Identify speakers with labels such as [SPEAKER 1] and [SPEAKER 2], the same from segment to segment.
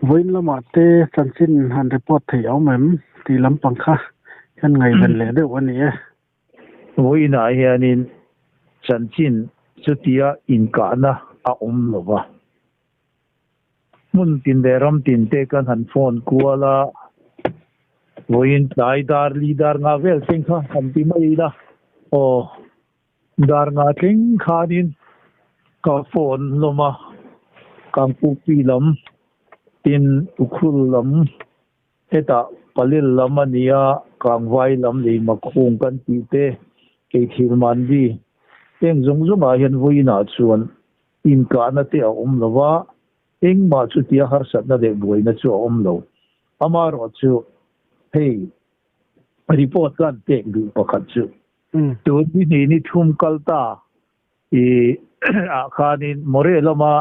[SPEAKER 1] Voin lama te sansin han report thei au mem ti lampang kha kan ngai ven le de wani e
[SPEAKER 2] voina hianin sansin chutia inka na a lova mun tin de ram tin te kan han phone kuala voin dai dar leader nga vel sing kha han ti mai da o dar nga king khanin ka phone loma kang pu pi lam tin ukhul lam eta palil lam ania kang vai lam le ma khong kan ti te ke thil man bi teng zong zong a hian voina chuan in ka na te a lova eng ma chu tia har sat na de boi na chu lo amaro chu hey report kan te du pakhat chu to ni thum kalta e a khanin more lama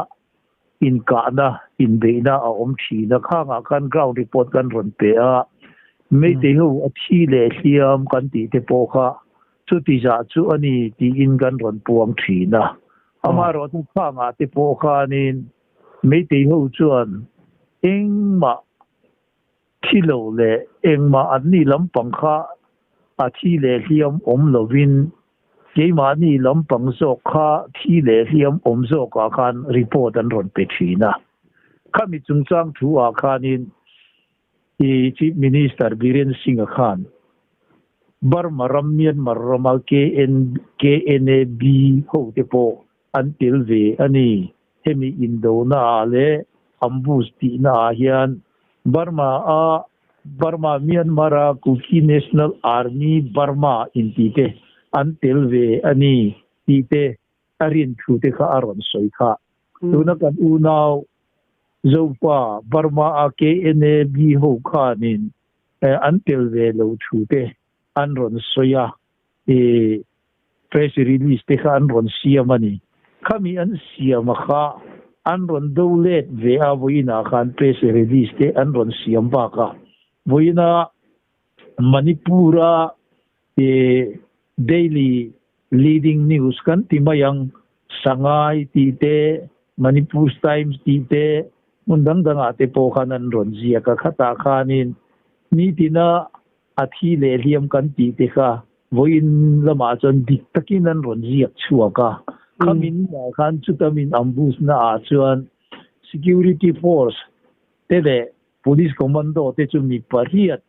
[SPEAKER 2] in ka na in beina a thi na khanga kan ground report kan ron pe a me te ho a thi le hliam kan ti te po kha chu ti za chu ani ti in kan ron puang thi na amaro tu khanga te po kha nin me te ho chuan engma thilo le engma anni lampang kha a thi le hliam lovin keima ni lampang zo kha thi le hliam zo ka khan report an ron pe thina khami chungchang thu a khanin i chief minister Biren Singh Khan Burma Ramian Maramal KNAB ho te po until ve ani hemi indona le ambus ti na hian Burma Myanmar Kuki National Army Burma intite until ve ani tite arin thu te kha aron soi kha tuna kan unaw zopa Burma KNAB ho khanin until ve lo thu te anron soya e press release te kha anron siamani khami an siam kha anron dolet ve a voina khan press release te anron siam ba ka voina Manipura e daily leading news kan timayang Shanghai ti te Manipur Times ti te mundang danga te po khanan ron zia ka khata khanin ni tina athi le liam kan ti te kha voin lama chon dik takin an ron zia chua ka khamin na khan chutamin ambus na a chuan security force te le police commando te chumi pariat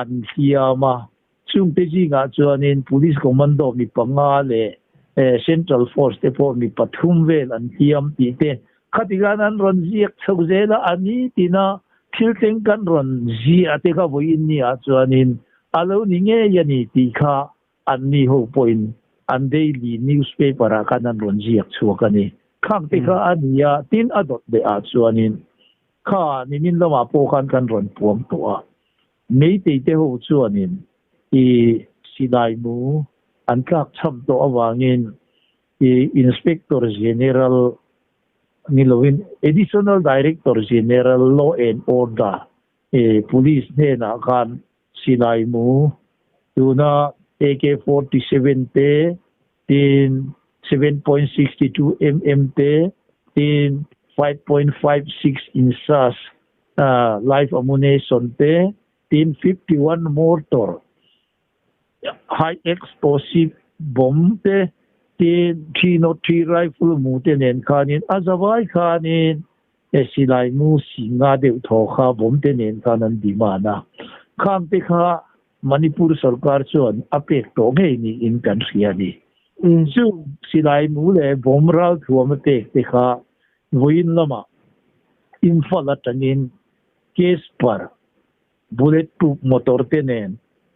[SPEAKER 2] an hiama chung te jinga chuanin police commando mi panga le central force te po mi pathum vel an hiam ti te khatigan an ron ziak chhozela ani tina thilteng kan ron zia te kha voin ni a chuanin alo ninge yani ti kha anni ho point an daily newspaper a kan an ron ziak chuakani khang te kha ania tin adot de a chuanin kha nimin lama po kan ron puam to a mei te ho chuanin i silai mu an tlak cham to awangin i inspector general Nilovin additional director general law and order police ne na kan silai mu tuna AK-47 te tin 7.62 mm te tin 5.56 inches live ammunition te tin 51 mortar high explosive bomb te tin 303 rifle mu te nen khanin azawai khanin silai mu singa de tho kha bomb te nen khanan dimana kham te kha Manipur sarkar chuan apek to nge ni in country ani chu silai mu le bomb ral thuam te kha voin lama infal atangin case par bulletproof motor te nen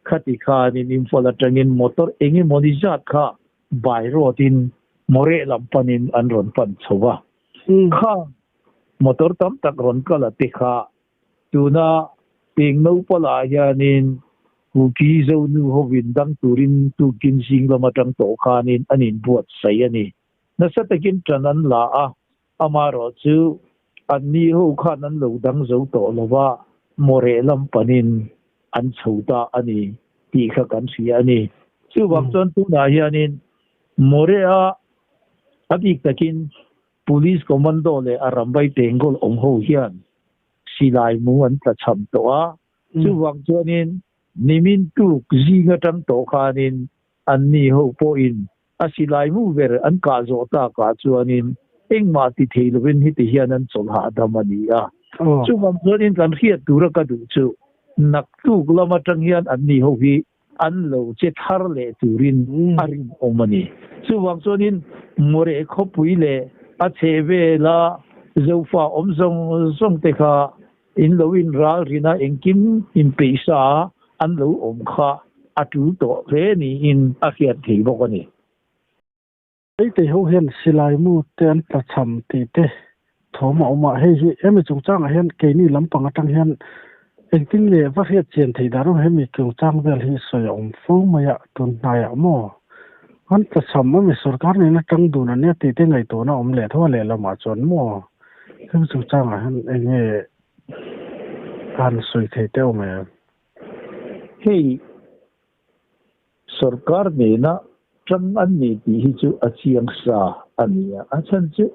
[SPEAKER 2] khati khanin infal atangin motor engi monizat kha by road in more lampanin anron pan chowa kha motor tam tak ron kala te kha tuna ping no pala yanin Kuki zo nu ho windang turin tu kin sing lama tang to khanin anin buat sai ani nasa takin tranan la a amaro chu anni ho khanan lo dang zo to lova more lampanin an chouta ani ti kha kan sia ani chu wang chon tu na hianin more a abik takin police commando le arambai tengol ong ho hian silai mu an ta cham to a chu wang chuanin nimin tu zinga tang to khanin an ni ho po in a silai mu ver an ka zo ta ka chuanin engma ti theilovin hi ti hian an chol ha damani a chu wang chuanin kan hiat tura ka du chu nak tu glama tang hian an ni ho hi an lo che thar le turin arin omani chu wang chuanin more khopui le a cheve la zofa omzong te kha in lo in ral rina engkim in peisa an lo om kha atu to re ni in a khiat thei bokani
[SPEAKER 1] ei te ho hian silai mu te an ta cham ti te thoma oma hei hi emi chung chang a hian ke ni lampang atang hian engting le va hiat chen thei daro hemi chung chang vel hi soya om fu maya tun naya mo an ta cham mi sarkar ne na tang du na ne ti te ngai to na om le thaw le lama chon mo kem chung chang a han enge kan soi thei te om
[SPEAKER 2] hei sarkar ne na trăng an ni ti hi chu a chiang sa ania a chan chu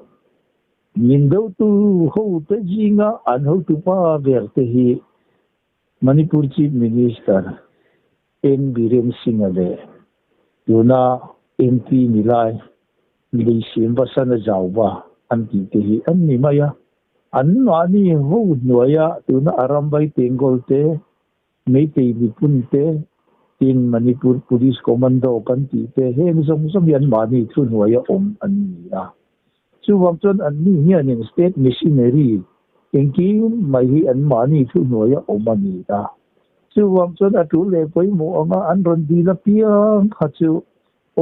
[SPEAKER 2] min do tu ho te jinga an ho tu pa ver te hi Manipur Chief Minister N Biren Singh ale yuna MP nilai li sim basana jawba an ti te hi an ni maya an ani ho noya tuna arambai tengol te mei te bipun te in Manipur Police Commando kan ti te hem som yan mani thun noya om an ni a chu wang chon an ni hian in state machinery engki mai hi an mani thun noya om an ni a chu wang chon atu le poi mo anga an ron di la piang kha chu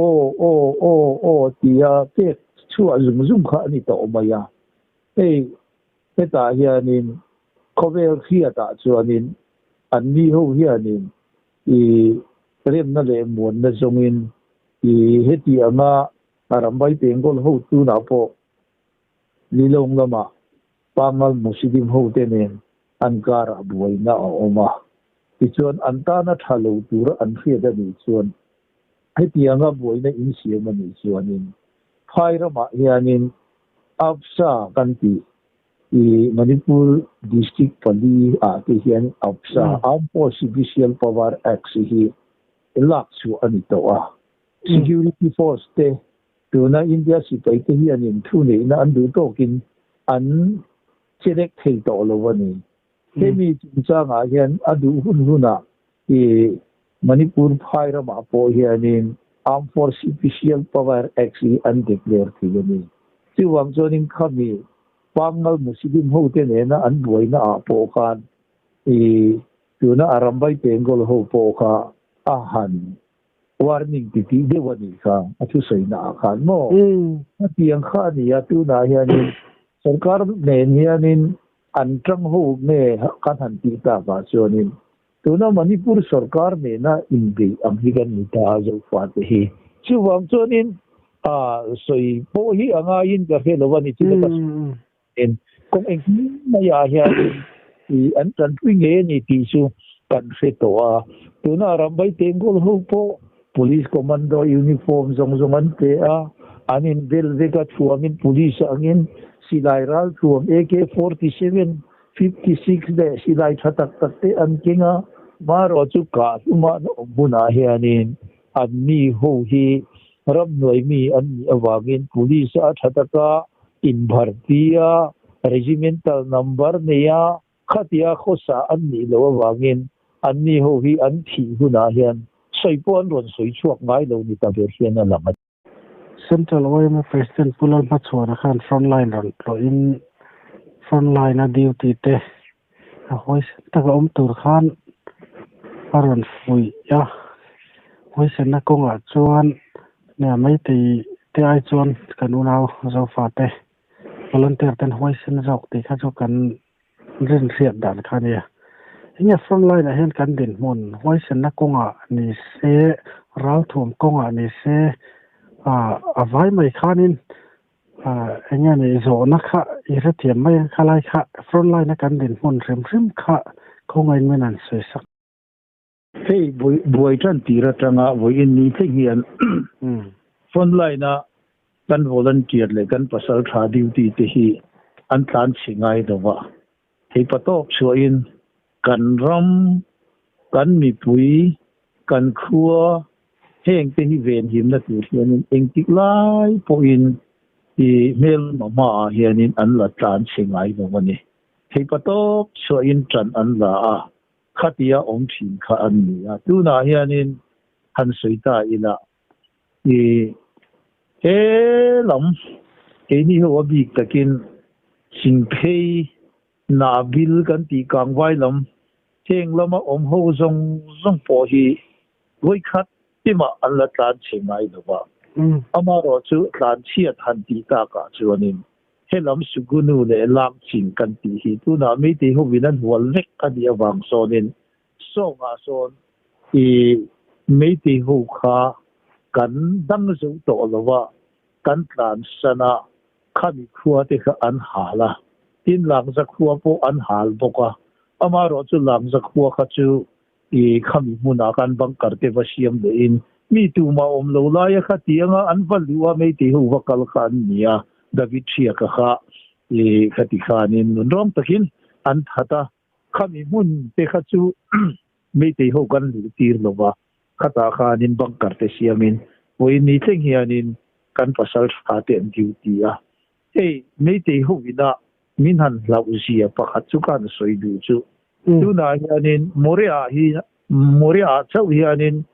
[SPEAKER 2] o tia te chu azum kha ni to maya ei ta hianin cover khia ta chuanin an ni ho hianin i rem na le mon na zongin i heti anga arambai tengol ho tu na po lilong lama pangal muslim ho tenen ankara buai na oma ichuan antana thalo tura an khia da ni chuan heti anga buai na in siam ani chuanin phaira ma hianin apsa kanti i Manipur District Pali a te hian apsa Armed Forces Special Power Act hi elak chu ani to a security force te tuna India sipai te hian in thu nei na an du to kin an select thei to lo wani hemi changa hian adu hununa e Manipur phaira ma po hianin Armed Forces Special Power Act hi an declare thigani ti wang zoning khami pangal muslim ho te ne na an buai na a po khan e tuna arambai tengol ho po kha a han warning ti ti de wani kha athu sei na khan mo tiang kha ni ya tu na hianin sarkar ne hianin an tang ho ne kan han ti ta ba chonin tuna Manipur sarkar ne na inbe amhigan ni ta zo fa te hi chu wang chonin a soi po hi anga in ka he lo wani ti ka en kong eng maya hian i an tan tui nge ni ti chu kan fe to a tuna rambai tengol ho po police commando uniform zong an te a anin bel vega thuamin police angin silai ral thuam AK-47 56 de silai thatak takte an kinga maro chu ka uma no buna hianin an ni ho hi ram noi mi an awagin police a thataka in bhartiya regimental number neya khatia khosa an ni lo awagin an ni ho hi an thi huna hian soipon ron soi chuak ngai lo ni ta ver hian a lang
[SPEAKER 1] Central Oil President Pulan Machwara Khan frontline ron lo in frontline duty te a hoi ta ga tur khan aron fui ya hoi sen na konga chuan ne mai te ai chuan kan unaw zo fa te volunteer ten hoi sen jok ti kha chu kan rin riat dan khania inga frontline a hen kan din mon hoi sen na konga ni se ral thum konga ni se a vai mai khanin enya ni zo na kha ira tiam mai khalai kha frontline na kan din mon rim kha khongai menan se sak
[SPEAKER 2] hey boy tan tira tanga boy in ni the hian frontline na kan volunteer le kan pasal tha duty te hi an tlan chingai dawa thì bắt đầu in cần ram cần mì bùi cần khua hẹn tên về hiểm là từ hiện anh tích lại po in thì mail mà hiện anh là tràn sinh ai đó vậy thì bắt đầu in tràn anh là khát ia ông thiên khát anh à tu na hiện hắn suy ta ila thì thế lắm cái này họ bị cái kinh sinh pay na bill kan ti kang vai lam theng lama om ho zong zong po hi goi khat ti ma an la tan chengai do ba ama ro chu tan chiat han ti ta ka chuanin he lam sugunu le lam ching kan ti hi tu na mi ti ho winan wal lek ka dia wang sonin so nga son i mi ti ho kha kan dang zo to lawa kan tlan sana khami khua te kha an hala tin lang za khua po an hal boka ama ro chu lang za khua kha chu i khami muna kan bang karte wasiam de in mi tu ma om lo la ya kha tianga an valua me ti hu wakal khan nia david chia ka kha e khati khanin rom takin an thata khami mun te kha chu me ti ho kan lu tir lova khata khanin bang karte siamin oi ni theng hianin kan pasal thate an duty a hey me ti ho ina min han lau zia pakhat chu kan soi du chu tu na hianin moria chau hianin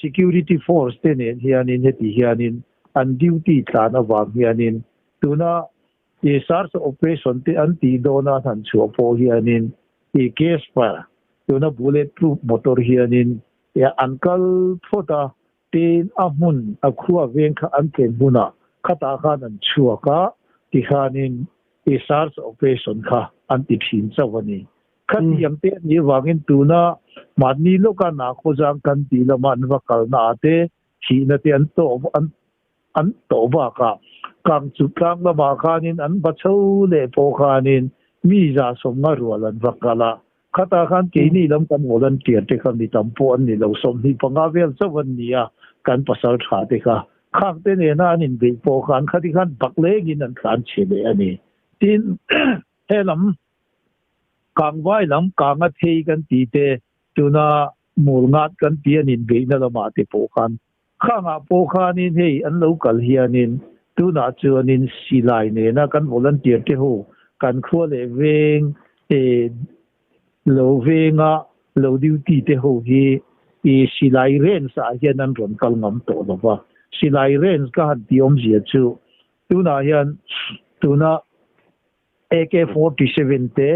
[SPEAKER 2] security force te ne hianin heti hianin an duty tlana wang hianin tuna e SARS operation te an ti dona han chu po hianin e case pa tuna bulletproof motor hianin ya ankal phota ten amun akhua veng kha an ken buna khata khan an chuaka ti khanin e SARS operation kha anti thin chawani khati amte ni wangin tuna mani loka na khojang kan ti la man wa kal na te hi na te an to ba ka kang chu kang la ba khanin an ba chho le po khanin mi za som na rualan wa kala khata khan ke ni lam kan volunteer te khan ni tampo an ni lo som ni panga vel chawan nia kan pasal tha te kha khang te ne na nin be po khan khati khan bakle gin an khan chele ani tin helam kang vai lam kang a thei kan ti te tuna mul ngat kan ti anin be na lama te po khan khanga po khanin hei an local hianin tuna chuanin silai ne na kan volunteer te ho kan khua le veng e lo venga lo duty te ho hi e silai ren sa hian an ron kal ngam to lova silai ren ka han ti om zia chu tuna hian tuna AK-47 te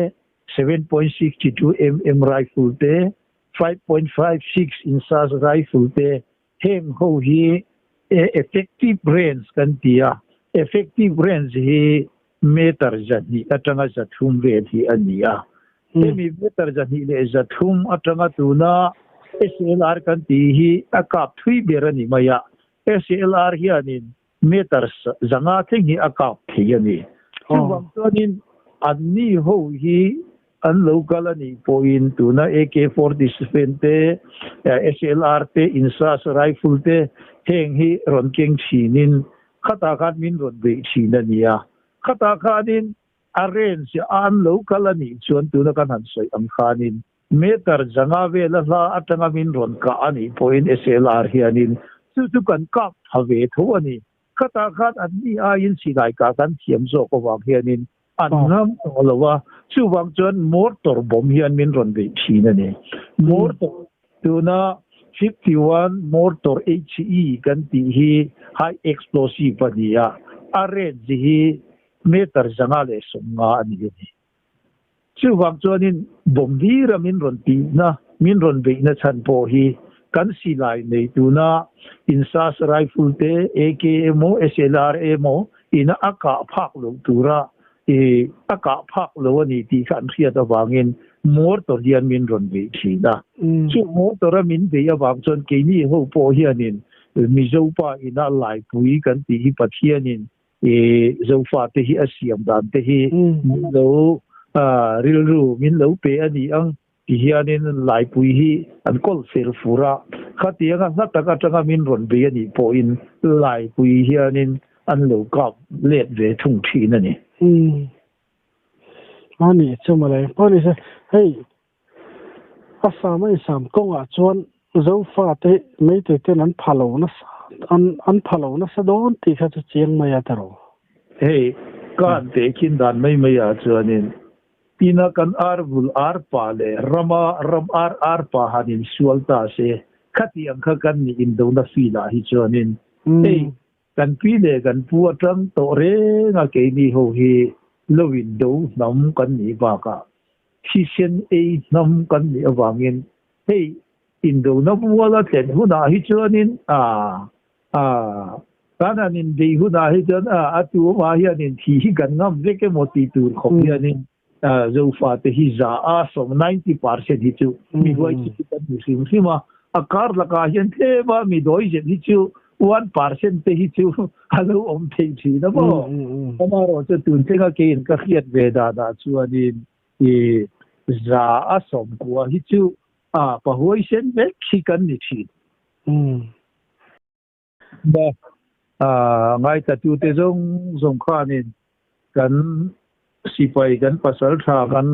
[SPEAKER 2] 7.62 mm rifle te 5.56 inches rifle te heng ho hi effective range kan tia effective range hi meter jani atanga jathum ve thi ania mi meter jani le jathum atanga tuna SLR kan ti hi akap thui berani maya SLR hi anin meter zanga thing hi akap thiyani chuwang tonin anni ho hi an local ani point tuna AK-47 te SLR te insas rifle te heng hi ron keng chinin khata khat min ron be chinania khata khanin arrange an local ani chuan tuna kan han soi am khanin meter janga vela la atanga min ron ka ani point SLR hi anin chu kan kap have tho ani khata khat anni a in silai ka kan thiam zo ko wang hianin annam olawa chuwang chuan motor bom hian min ron be thina ne motor tuna 51 motor HE kan ti hi high explosive ania arrange hi meter janga le sunga ani ni chuwang chuanin bom hira min ron ti na min ron be na chan po hi kan silai nei tuna insas rifle te AKMO SLR emo ina aka phak lo tura aka phak lo ani ti khan khia ta wangin motor hian min ron be thina chu motor min be awang chon ke ni ho po hianin mizo pa ina lai pui kan ti hi pathianin zo fa te hi asiam dan te hi lo ril ru min lo pe ani ang ti hianin lai pui hi an kol fer fura khatianga nataka tanga min ron be ani po in lai pui hianin an lo kap let ve thung thina ni
[SPEAKER 1] Mani chuma le poni se hey asama isam konga chuan zo fa te me te ten an phalo na an phalo na sa don ti kha chu chiang maya taro
[SPEAKER 2] hey kan te kin dan mai a chuanin pina kan arbul arpa le ram ar pa hanin sualta se khati ang kha kan ni in do na fila hi chuanin hey kan pi le kan pu atang to re nga ke ni ho hi lowin do nam kan ni ba ka si sen e nam kan ni awangin hey indo na wala ten huna hi chuanin kananin de huna hi chuan atu ma hianin thi kan ngam veke moti tur khop hianin zo fa te hi za a som 90% hi chu mi hoi chi kan musim sima akar laka hian the ba mi doi je hi chu 1% te hi chu halo om thei chi na bo amaro chu tun chenga ke in ka khiat ve da chuanin e za a som kwa hi chu pa hoi sen ve khi kan ni chi ba ngai ta tu te zong khanin kan sipai kan pasal tha kan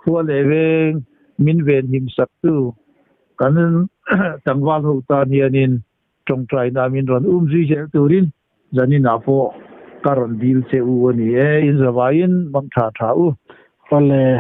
[SPEAKER 2] khua leweng min ven him sak tu kan tangwal ho ta nianin trong trai na min ron ji je turin zanin apo karon dil che u ni in zawain bang tha u
[SPEAKER 1] pale